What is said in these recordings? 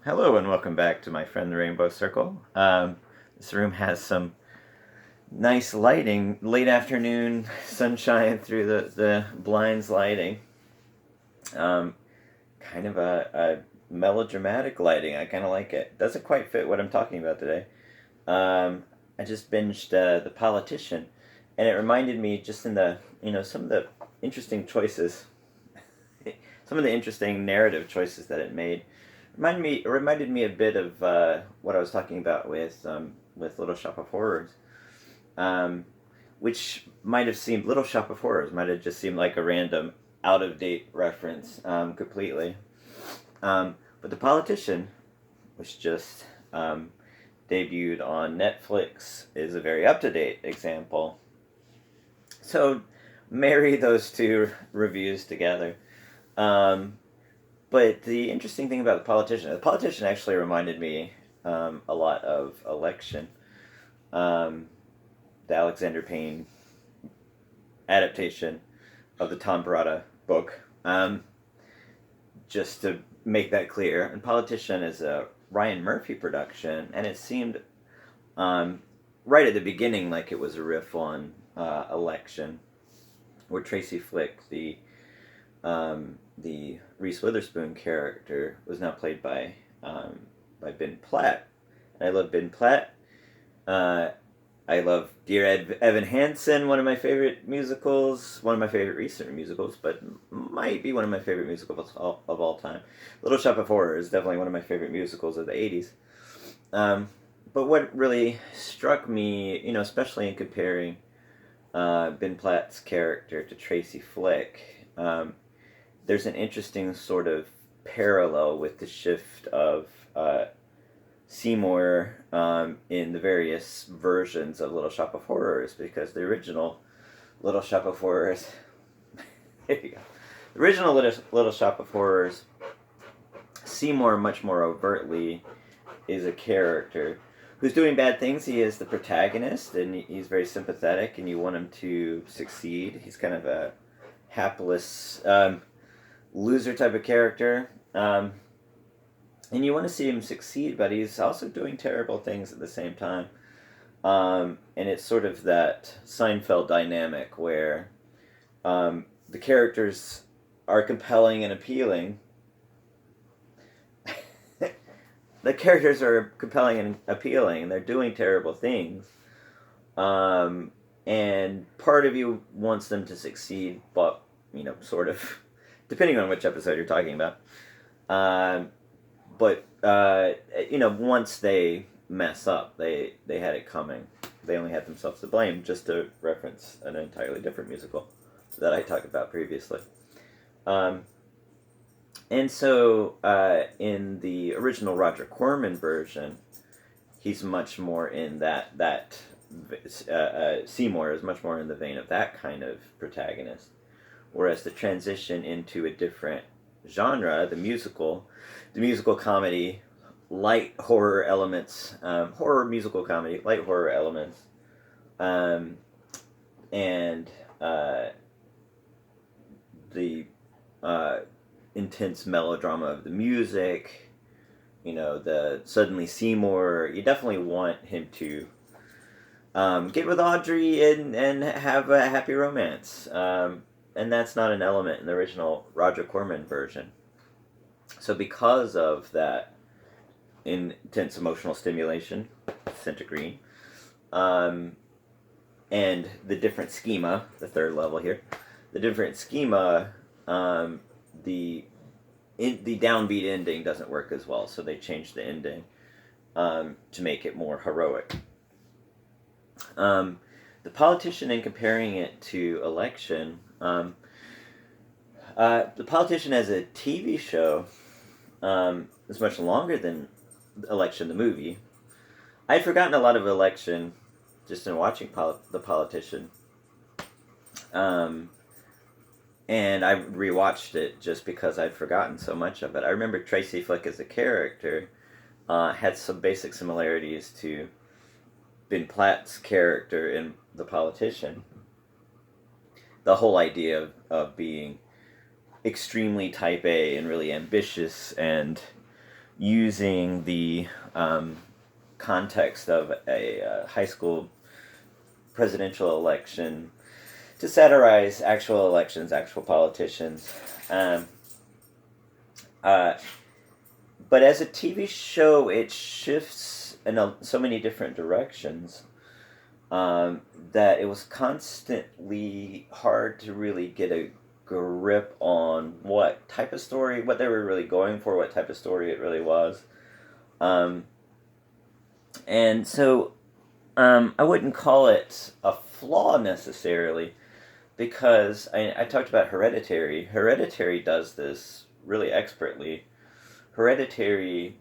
Hello and welcome back to my friend the Rainbow Circle. This room has some nice lighting, late afternoon sunshine through the blinds lighting. Um, Kind of a melodramatic lighting. I kind of like it. Doesn't quite fit what I'm talking about today. I just binged The Politician, and it reminded me just in some of the interesting choices, some of the interesting narrative choices that it made. It reminded me a bit of what I was talking about with Little Shop of Horrors, um, which might have seemed Little Shop of Horrors might have just seemed like a random out of date reference completely. But The Politician, which just debuted on Netflix, is a very up to date example. So marry those two reviews together. Um, But the interesting thing about the politician actually reminded me a lot of Election, um, the Alexander Payne adaptation of the Tom Perrotta book. Just to make that clear, and Politician is a Ryan Murphy production, and it seemed um, right at the beginning like it was a riff on Election, where Tracy Flick, the Reese Witherspoon character, was now played by Ben Platt. And I love Ben Platt. Uh, I love Dear Evan Hansen, one of my favorite musicals, one of my favorite recent musicals, but might be one of my favorite musicals of all time. Little Shop of Horrors is definitely one of my favorite musicals of the 80s. But what really struck me, especially in comparing Ben Platt's character to Tracy Flick, there's an interesting sort of parallel with the shift of Seymour in the various versions of Little Shop of Horrors, because the original Little Shop of Horrors, there you go, the original Little Shop of Horrors, Seymour much more overtly is a character who's doing bad things. He is the protagonist, and he's very sympathetic, and you want him to succeed. He's kind of a hapless loser type of character. And you want to see him succeed, but he's also doing terrible things at the same time. And it's sort of that Seinfeld dynamic where the characters are compelling and appealing. The characters are compelling and appealing, and they're doing terrible things. And part of you wants them to succeed, but, sort of, depending on which episode you're talking about. But once they mess up, they had it coming. They only had themselves to blame. Just to reference an entirely different musical that I talked about previously. Um, and so in the original Roger Corman version, he's much more in that Seymour is much more in the vein of that kind of protagonist, whereas the transition into a different genre, the musical comedy, light horror elements, horror musical comedy, light horror elements, um, and the uh, intense melodrama of the music. The suddenly Seymour. You definitely want him to get with Audrey and have a happy romance. And that's not an element in the original Roger Corman version. So because of that intense emotional stimulation, Santa Green, um, and the different schema, the third level here, the different schema, the the downbeat ending doesn't work as well, so they changed the ending to make it more heroic. Um, the Politician, in comparing it to Election, the Politician as a TV show is much longer than Election the movie. I'd forgotten a lot of Election just in watching The Politician. Um, and I rewatched it just because I'd forgotten so much of it. I remember Tracy Flick as a character had some basic similarities to Ben Platt's character in The Politician. The whole idea of being extremely type A and really ambitious and using the context of a high school presidential election to satirize actual elections, actual politicians. Um, uh, but as a TV show, it shifts in so many different directions that it was constantly hard to really get a grip on what type of story, what they were really going for, what type of story it really was. Um, and so I wouldn't call it a flaw necessarily, because I talked about Hereditary. Hereditary does this really expertly. Hereditary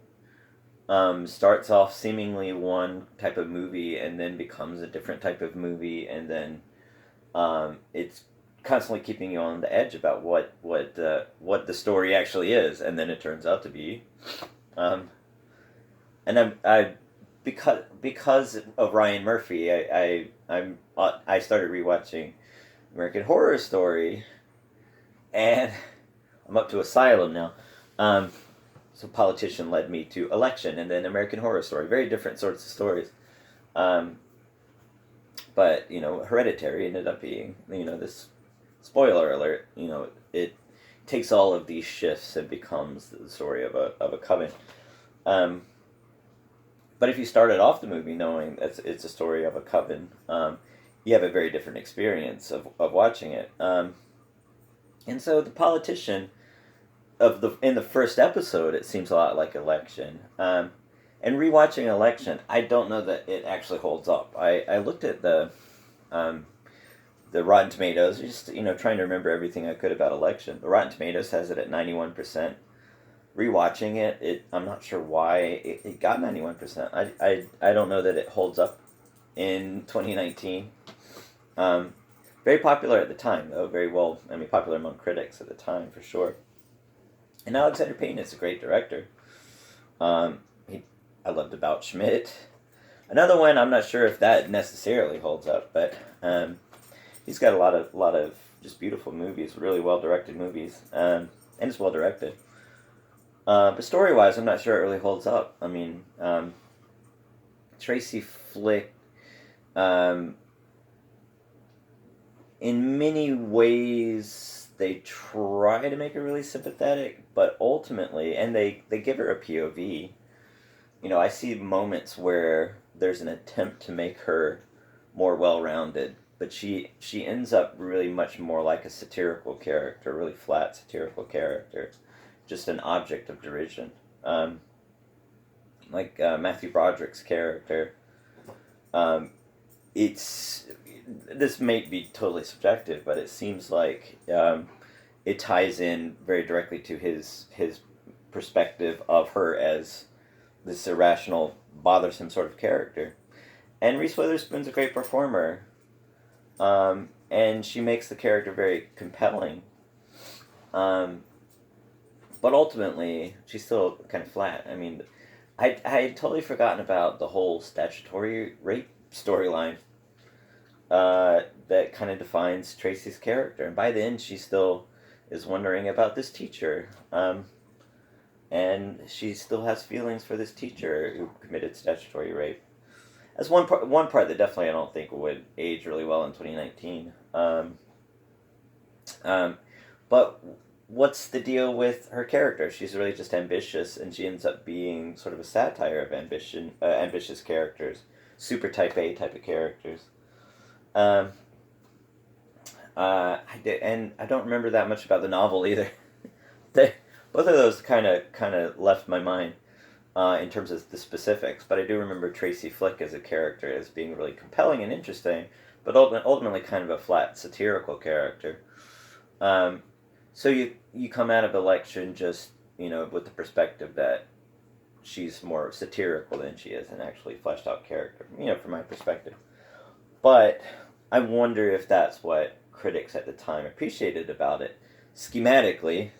starts off seemingly one type of movie and then becomes a different type of movie, and then it's constantly keeping you on the edge about what the story actually is, and then it turns out to be. And I because of Ryan Murphy, I started rewatching American Horror Story, and I'm up to Asylum now. So Politician led me to Election, and then American Horror Story. Very different sorts of stories. But Hereditary ended up being this, spoiler alert. It takes all of these shifts and becomes the story of a coven. But if you started off the movie knowing it's a story of a coven, you have a very different experience of watching it. And so the politician in the first episode, it seems a lot like Election. And rewatching Election, I don't know that it actually holds up. I looked at the Rotten Tomatoes, just trying to remember everything I could about Election. The Rotten Tomatoes has it at 91%. Rewatching it, I'm not sure why it got 91%. I don't know that it holds up in 2019. Very popular at the time, though. Very well, popular among critics at the time, for sure. And Alexander Payne is a great director. I loved About Schmidt. Another one, I'm not sure if that necessarily holds up, but he's got a lot of just beautiful movies, really well directed movies, and it's well directed. But story-wise, I'm not sure it really holds up. Tracy Flick, in many ways, they try to make her really sympathetic, but ultimately, and they give her a POV. I see moments where there's an attempt to make her more well-rounded, but she ends up really much more like a satirical character, a really flat satirical character. Just an object of derision. Like Matthew Broderick's character. This may be totally subjective, but it seems like it ties in very directly to his perspective of her as this irrational, bothersome sort of character. And Reese Witherspoon's a great performer, and she makes the character very compelling. But ultimately, she's still kind of flat. I had totally forgotten about the whole statutory rape storyline that kind of defines Tracy's character. And by the end, she still is wondering about this teacher. And she still has feelings for this teacher who committed statutory rape. That's one part that definitely I don't think would age really well in 2019. But what's the deal with her character? She's really just ambitious, and she ends up being sort of a satire of ambitious characters, super type A type of characters. And I don't remember that much about the novel either. Both of those kind of left my mind in terms of the specifics, but I do remember Tracy Flick as a character as being really compelling and interesting, but ultimately kind of a flat satirical character. So you come out of Election just, with the perspective that she's more satirical than she is an actually fleshed out character, from my perspective. But I wonder if that's what critics at the time appreciated about it. Schematically,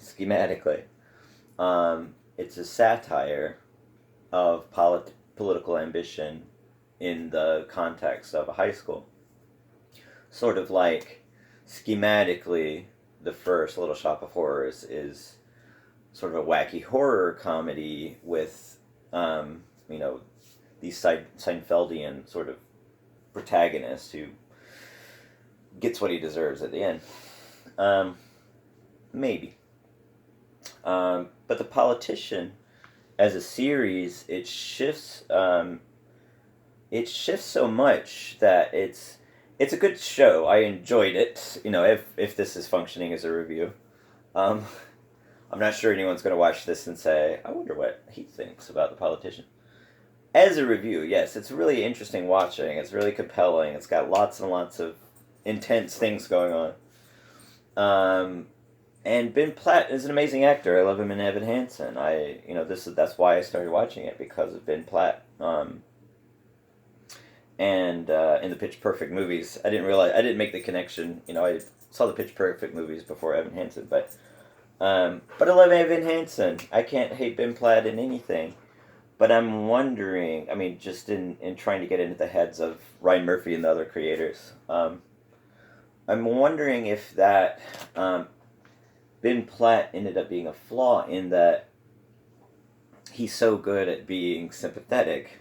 it's a satire of political ambition in the context of a high school. Sort of like, schematically, the first Little Shop of Horrors is sort of a wacky horror comedy with, you know, these Seinfeldian sort of protagonist who gets what he deserves at the end. Maybe. But The Politician, as a series, it shifts so much that it's a good show. I enjoyed it. You know, if this is functioning as a review. I'm not sure anyone's going to watch this and say, I wonder what he thinks about The Politician. As a review, yes, it's really interesting watching. It's really compelling. It's got lots and lots of intense things going on. And Ben Platt is an amazing actor. I love him in Evan Hansen. That's why I started watching it, because of Ben Platt. And in the Pitch Perfect movies, I didn't make the connection. You know, I saw the Pitch Perfect movies before Evan Hansen, but I love Evan Hansen. I can't hate Ben Platt in anything. But I'm wondering, I mean, just in trying to get into the heads of Ryan Murphy and the other creators, I'm wondering if that Ben Platt ended up being a flaw in that he's so good at being sympathetic.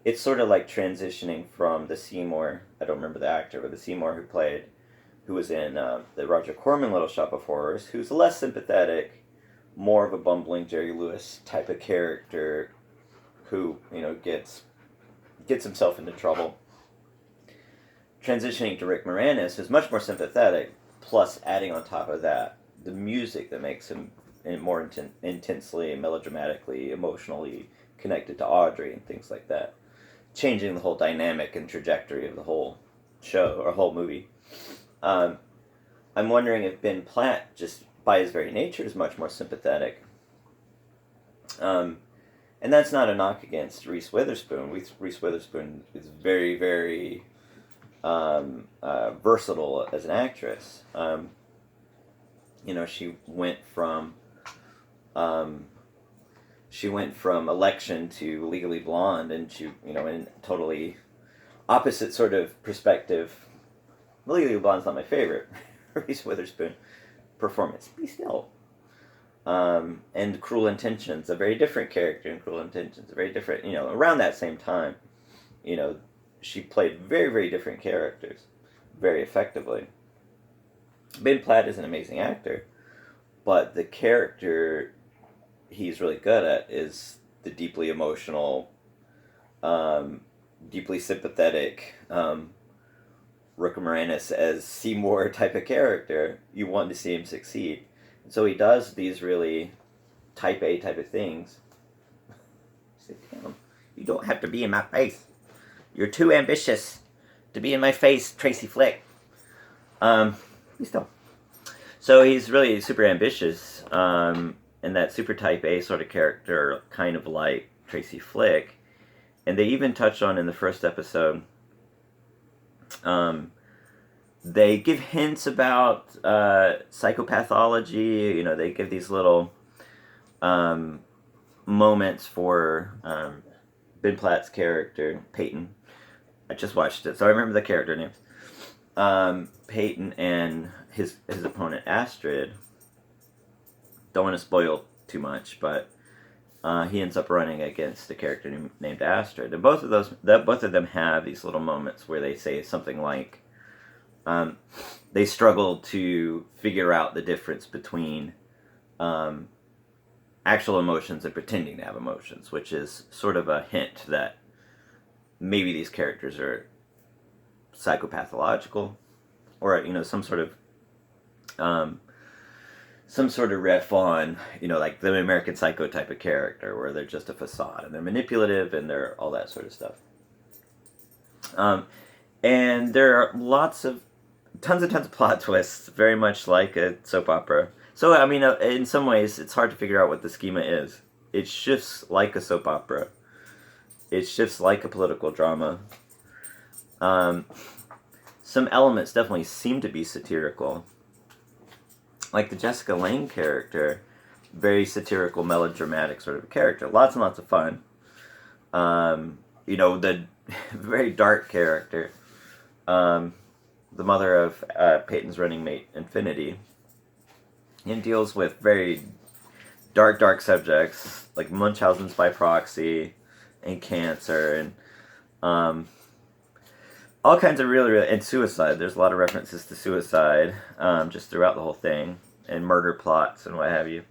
It's sort of like transitioning from the Seymour, I don't remember the actor, but the Seymour who was in the Roger Corman Little Shop of Horrors, who's less sympathetic, more of a bumbling Jerry Lewis type of character who, you know, gets himself into trouble. Transitioning to Rick Moranis, who's much more sympathetic, plus adding on top of that the music that makes him more intensely, melodramatically, emotionally connected to Audrey and things like that. Changing the whole dynamic and trajectory of the whole show, or whole movie. I'm wondering if Ben Platt, just by his very nature, is much more sympathetic. And that's not a knock against Reese Witherspoon. Reese Witherspoon is very, very versatile as an actress. You know, she went from Election to Legally Blonde, and she, you know, in totally opposite sort of perspective. Legally Blonde's not my favorite Reese Witherspoon performance. Be still. And Cruel Intentions, a very different character in Cruel Intentions, a very different, you know, around that same time, you know, she played very, very different characters very effectively. Ben Platt is an amazing actor, but the character he's really good at is the deeply emotional, deeply sympathetic, Rick Moranis as Seymour type of character. You want to see him succeed. And so he does these really type A type of things. Sit down. You don't have to be in my face. You're too ambitious to be in my face, Tracy Flick. Please don't. So he's really super ambitious, and that super type A sort of character, kind of like Tracy Flick. And they even touch on in the first episode, they give hints about psychopathology. You know, they give these little moments for Ben Platt's character, Peyton. I just watched it, so I remember the character names. Peyton and his opponent, Astrid. Don't want to spoil too much, but he ends up running against a character named Astrid. And both of them have these little moments where they say something like, they struggle to figure out the difference between actual emotions and pretending to have emotions, which is sort of a hint that maybe these characters are psychopathological, or, you know, some sort of riff on, you know, like the American Psycho type of character, where they're just a facade and they're manipulative and they're all that sort of stuff. And there are tons and tons of plot twists, very much like a soap opera. So, I mean, in some ways, it's hard to figure out what the schema is. It shifts like a soap opera. It shifts like a political drama. Some elements definitely seem to be satirical. Like the Jessica Lange character, very satirical, melodramatic sort of character. Lots and lots of fun. You know, the very dark character, the mother of Peyton's running mate, Infinity, and deals with very dark subjects like Munchausen's by proxy and cancer and all kinds of really and suicide. There's a lot of references to suicide just throughout the whole thing, and murder plots and what have you.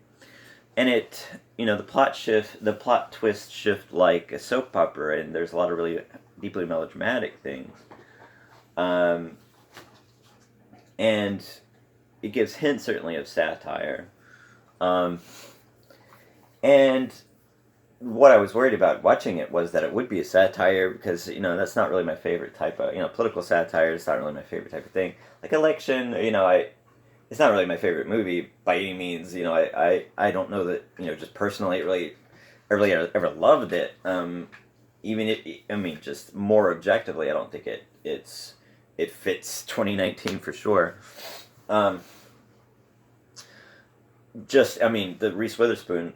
And it, the plot twist shift like a soap opera, and there's a lot of really deeply melodramatic things. And it gives hints certainly of satire. And what I was worried about watching it was that it would be a satire, because that's not really my favorite type of political satire. Is not really my favorite type of thing. Like Election, it's not really my favorite movie by any means. I don't know that just personally I really ever loved it. Just more objectively, I don't think it fits 2019 for sure. The Reese Witherspoon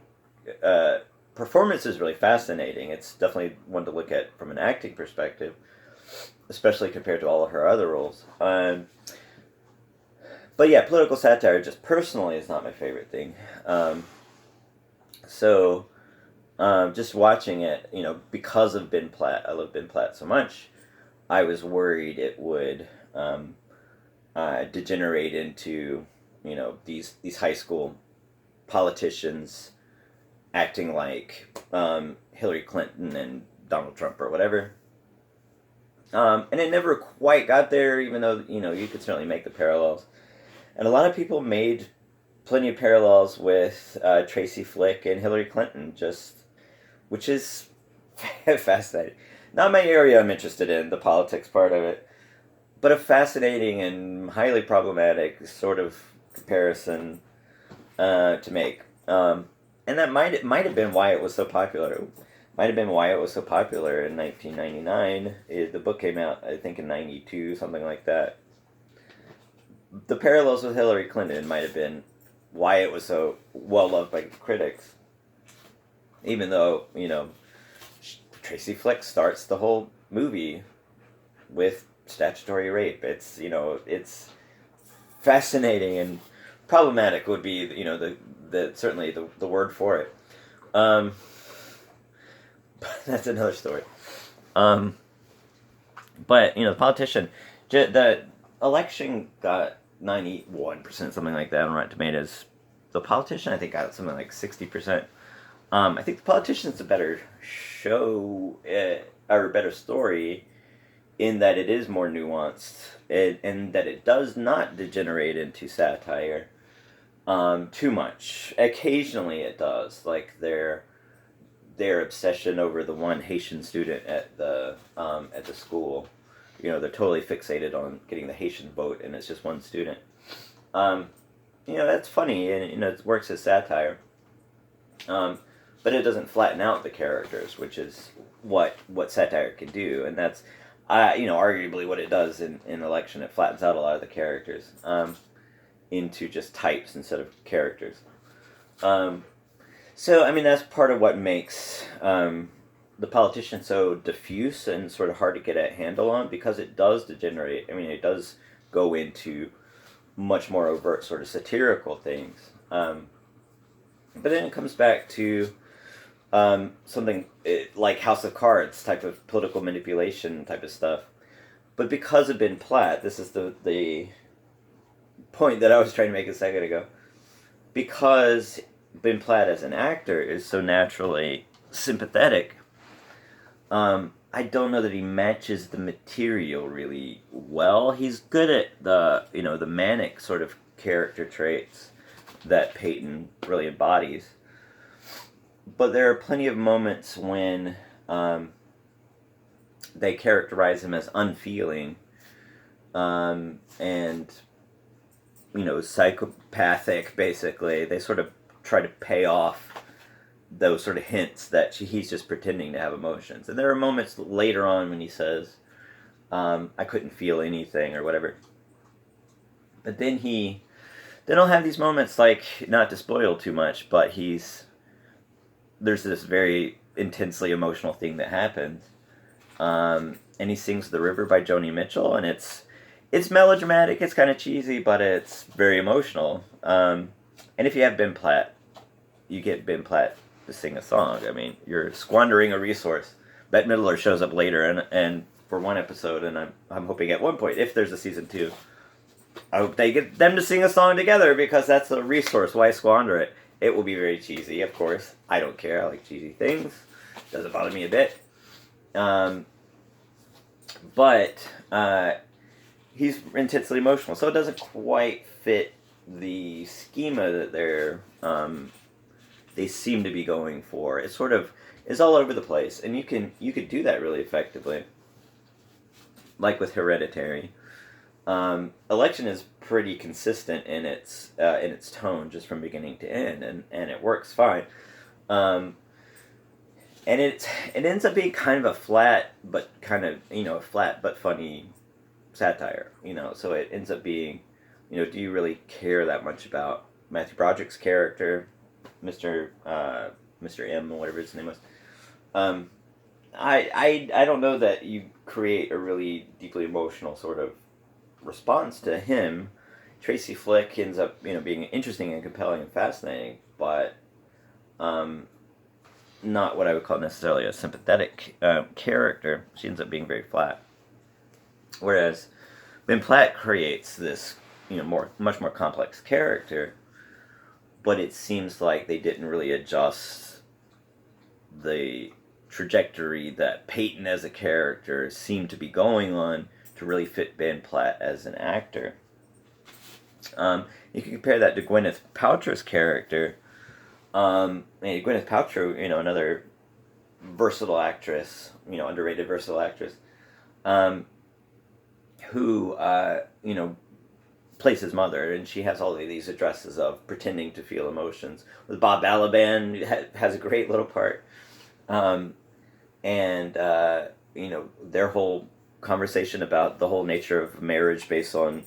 performance is really fascinating. It's definitely one to look at from an acting perspective, especially compared to all of her other roles. But yeah, political satire just personally is not my favorite thing. Just watching it, because of Ben Platt, I love Ben Platt so much, I was worried it would degenerate into, these high school politicians acting like Hillary Clinton and Donald Trump or whatever. And it never quite got there, even though, you could certainly make the parallels. And a lot of people made plenty of parallels with Tracy Flick and Hillary Clinton, which is fascinating. Not my area I'm interested in, the politics part of it, but a fascinating and highly problematic sort of comparison to make. And that might have been why it was so popular. Might have been why it was so popular in 1999. The book came out, I think, in 92, something like that. The parallels with Hillary Clinton might have been why it was so well loved by critics. Even though, Tracy Flick starts the whole movie with statutory rape. It's, it's fascinating and problematic would be, certainly the word for it. But that's another story. But, the politician, the election got 91%, something like that on Rotten Tomatoes. The politician, I think, got something like 60%. I think the politician's a better show, or a better story, in that it is more nuanced, and that it does not degenerate into satire too much. Occasionally it does, like their obsession over the one Haitian student at the school. They're totally fixated on getting the Haitian vote, and it's just one student. That's funny, and it works as satire. But it doesn't flatten out the characters, which is what satire can do, and that's arguably what it does in Election. It flattens out a lot of the characters into just types instead of characters. That's part of what makes the politician so diffuse and sort of hard to get a handle on, because it does degenerate. It does go into much more overt sort of satirical things. But then it comes back to something like House of Cards type of political manipulation type of stuff. But because of Ben Platt, this is the point that I was trying to make a second ago. Because Ben Platt as an actor is so naturally sympathetic, I don't know that he matches the material really well. He's good at the manic sort of character traits that Peyton really embodies. But there are plenty of moments when they characterize him as unfeeling and psychopathic, basically. They sort of try to pay off those sort of hints that he's just pretending to have emotions. And there are moments later on when he says, I couldn't feel anything or whatever. But then he'll have these moments, like, not to spoil too much, but there's this very intensely emotional thing that happens. And he sings The River by Joni Mitchell, and it's melodramatic, it's kind of cheesy, but it's very emotional. And if you have Ben Platt you get Ben Platt to sing a song. I mean, you're squandering a resource. Bette Midler shows up later, and for one episode, and I'm hoping at one point, if there's a season 2, I hope they get them to sing a song together, because that's a resource. Why squander it? It will be very cheesy, of course. I don't care. I like cheesy things. Doesn't bother me a bit. But he's intensely emotional, so it doesn't quite fit the schema that they seem to be going for. It sort of is all over the place, and you could do that really effectively, like with Hereditary. Election is pretty consistent in its tone, just from beginning to end, and it works fine. And it ends up being kind of a flat but funny satire. So it ends up being, do you really care that much about Matthew Broderick's character, Mr. M, or whatever his name was? I don't know that you create a really deeply emotional sort of response to him. Tracy Flick ends up being interesting and compelling and fascinating, but not what I would call necessarily a sympathetic character. She ends up being very flat. Whereas Ben Platt creates this much more complex character, but it seems like they didn't really adjust the trajectory that Peyton as a character seemed to be going on to really fit Ben Platt as an actor. You can compare that to Gwyneth Paltrow's character. Gwyneth Paltrow, another versatile actress, underrated versatile actress, who, plays his mother, and she has all of these addresses of pretending to feel emotions. With Bob Balaban, has a great little part. Their whole conversation about the whole nature of marriage based on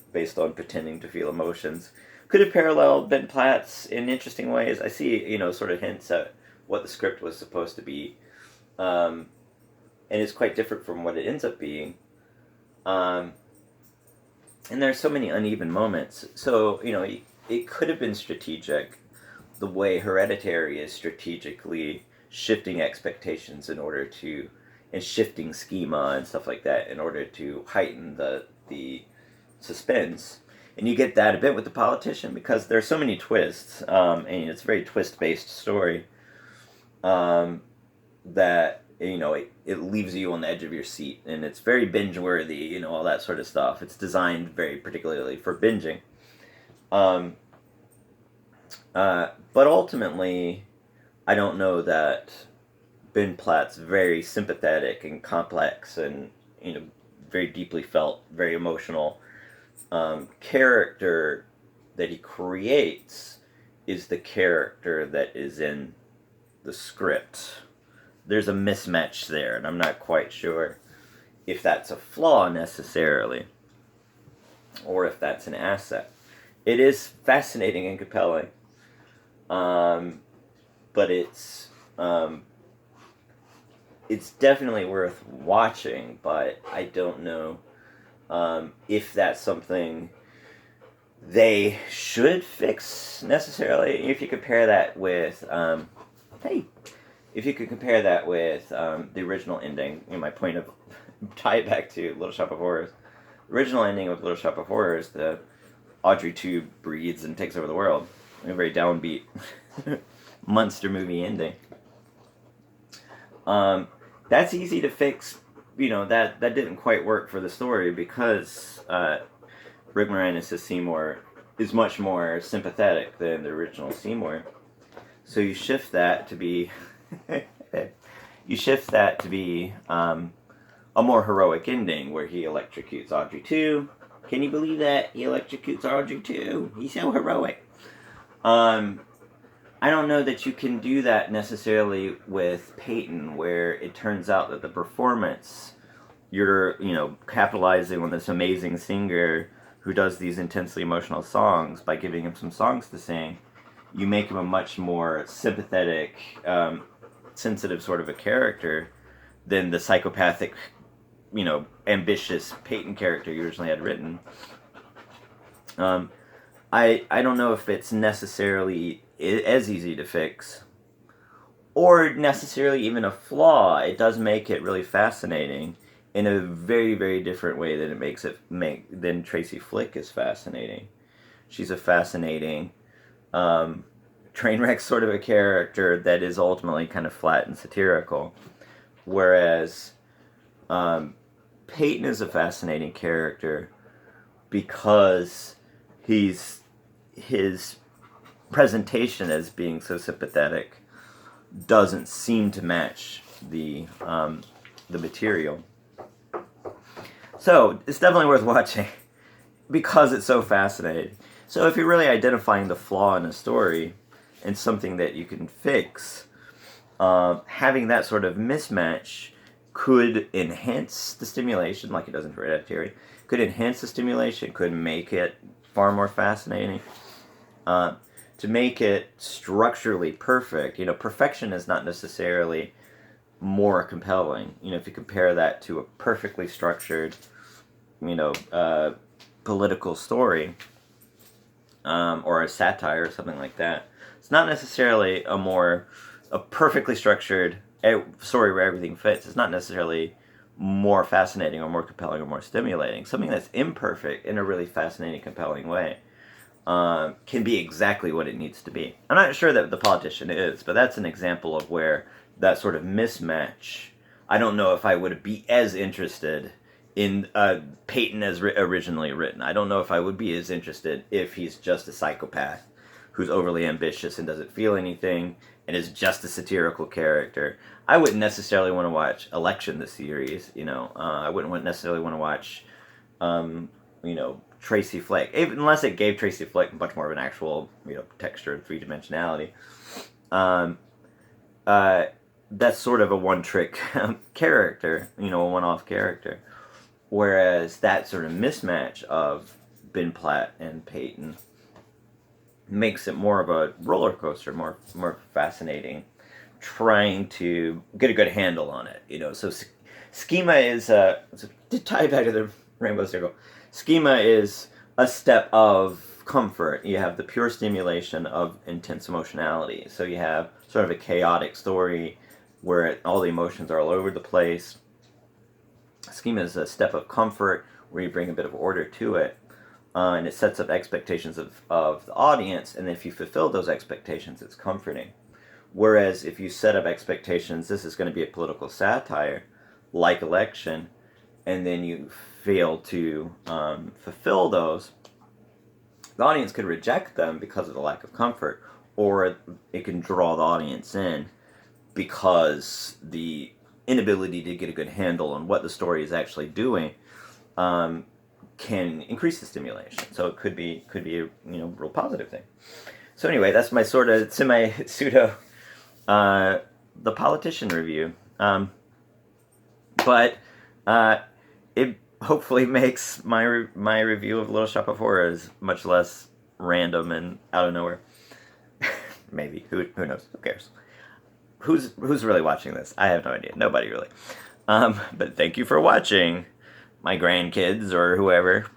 pretending to feel emotions could have paralleled Ben Platt's in interesting ways. I see, sort of hints at what the script was supposed to be, and it's quite different from what it ends up being. And there's so many uneven moments. So, it could have been strategic, the way Hereditary is strategically shifting expectations and shifting schema and stuff like that in order to heighten the suspense. And you get that a bit with The Politician, because there are so many twists, and it's a very twist-based story, that, it leaves you on the edge of your seat, and it's very binge-worthy, all that sort of stuff. It's designed very particularly for binging. But ultimately, I don't know that Ben Platt's very sympathetic and complex and, very deeply felt, very emotional character that he creates is the character that is in the script. There's a mismatch there, and I'm not quite sure if that's a flaw necessarily, or if that's an asset. It is fascinating and compelling, but it's definitely worth watching, but I don't know if that's something they should fix necessarily. If you compare that with the original ending, my point of tie it back to Little Shop of Horrors. Original ending of Little Shop of Horrors, the Audrey 2 breeds and takes over the world. A very downbeat monster movie ending. That's easy to fix. That didn't quite work for the story, because Rick Moranis as Seymour is much more sympathetic than the original Seymour. So you shift that to be a more heroic ending, where he electrocutes Audrey 2. Can you believe that? He electrocutes Audrey 2. He's so heroic. I don't know that you can do that necessarily with Peyton, where it turns out that the performance, you're, capitalizing on this amazing singer who does these intensely emotional songs by giving him some songs to sing. You make him a much more sympathetic, sensitive sort of a character than the psychopathic, ambitious Peyton character you originally had written. I don't know if it's necessarily as easy to fix, or necessarily even a flaw. It does make it really fascinating in a very, very different way than than Tracy Flick is fascinating. She's a fascinating train wreck sort of a character that is ultimately kind of flat and satirical, whereas Peyton is a fascinating character because his presentation as being so sympathetic doesn't seem to match the material. So it's definitely worth watching because it's so fascinating. So if you're really identifying the flaw in a story and something that you can fix, having that sort of mismatch could enhance the stimulation, like it does in Hereditary. Could enhance the stimulation, could make it far more fascinating. To make it structurally perfect, perfection is not necessarily more compelling. If you compare that to a perfectly structured, political story, or a satire or something like that, it's not necessarily a perfectly structured story where everything fits. It's not necessarily more fascinating or more compelling or more stimulating. Something that's imperfect in a really fascinating, compelling way can be exactly what it needs to be. I'm not sure that The Politician is, but that's an example of where that sort of mismatch, I don't know if I would be as interested in Peyton as originally written. I don't know if I would be as interested if he's just a psychopath who's overly ambitious and doesn't feel anything and is just a satirical character. I wouldn't necessarily want to watch Election, the series. I wouldn't necessarily want to watch, Tracy Flick, unless it gave Tracy Flick much more of an actual, texture and three-dimensionality. That's sort of a one-trick character, a one-off character. Whereas that sort of mismatch of Ben Platt and Peyton makes it more of a roller coaster, more fascinating, trying to get a good handle on it. So schema is to tie back to the Rainbow Circle. Schema is a step of comfort. You have the pure stimulation of intense emotionality. So you have sort of a chaotic story where all the emotions are all over the place. Schema is a step of comfort where you bring a bit of order to it, and it sets up expectations of the audience, and if you fulfill those expectations, it's comforting. Whereas if you set up expectations, this is going to be a political satire, like Election, and then you fail to fulfill those, the audience could reject them because of the lack of comfort, or it can draw the audience in because the inability to get a good handle on what the story is actually doing can increase the stimulation. So it could be a real positive thing. So anyway, that's my sort of semi-pseudo The Politician review. But it hopefully makes my review of Little Shop of Horrors much less random and out of nowhere. Maybe. Who knows? Who cares? Who's really watching this? I have no idea. Nobody really. But thank you for watching, my grandkids or whoever.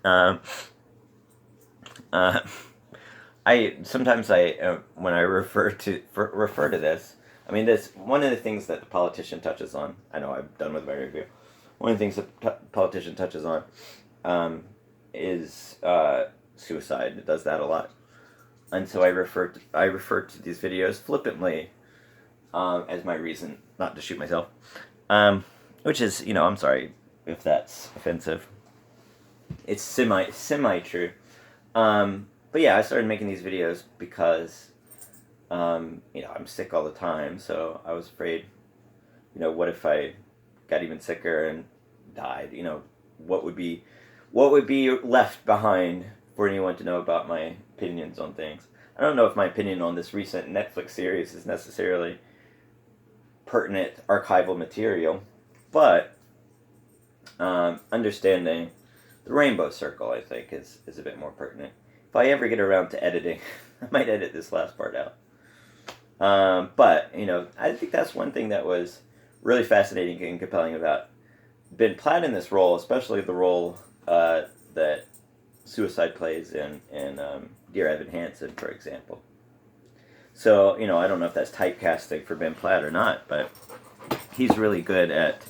I sometimes when I refer to this, I mean, this one of the things that The Politician touches on. I know I'm done with my review. One of the things that The Politician touches on is suicide. It does that a lot, and so I refer to these videos flippantly as my reason not to shoot myself, which is, I'm sorry if that's offensive. It's semi true. But yeah, I started making these videos because, I'm sick all the time, so I was afraid, what if I got even sicker and died? What would be left behind for anyone to know about my opinions on things? I don't know if my opinion on this recent Netflix series is necessarily pertinent archival material, but understanding the Rainbow Circle, I think, is a bit more pertinent. If I ever get around to editing, I might edit this last part out. But, I think that's one thing that was really fascinating and compelling about Ben Platt in this role, especially the role that Suicide plays in Dear Evan Hansen, for example. So, you know, I don't know if that's typecasting for Ben Platt or not, but he's really good at...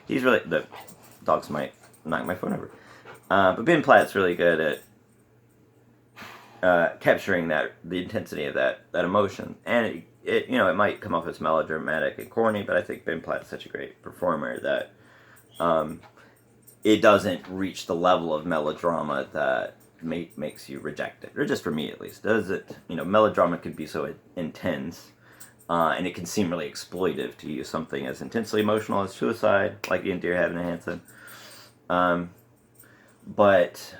The dogs might knock my phone over. But Ben Platt's really good at capturing the intensity of that emotion. And, it you know, it might come off as melodramatic and corny, but I think Ben Platt's such a great performer that it doesn't reach the level of melodrama that makes you reject it, or just for me at least. Does it? You know, melodrama can be so intense, and it can seem really exploitive to use something as intensely emotional as suicide, like in Dear Evan Hansen. But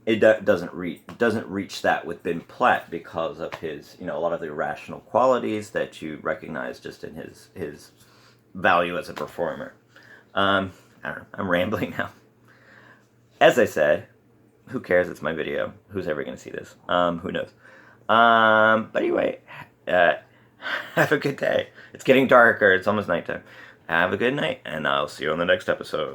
it doesn't reach that with Ben Platt because of his, you know, a lot of the irrational qualities that you recognize just in his value as a performer. I don't know. I'm rambling now. As I said, who cares? It's my video. Who's ever going to see this? Who knows? But anyway, have a good day. It's getting darker. It's almost nighttime. Have a good night, and I'll see you on the next episode.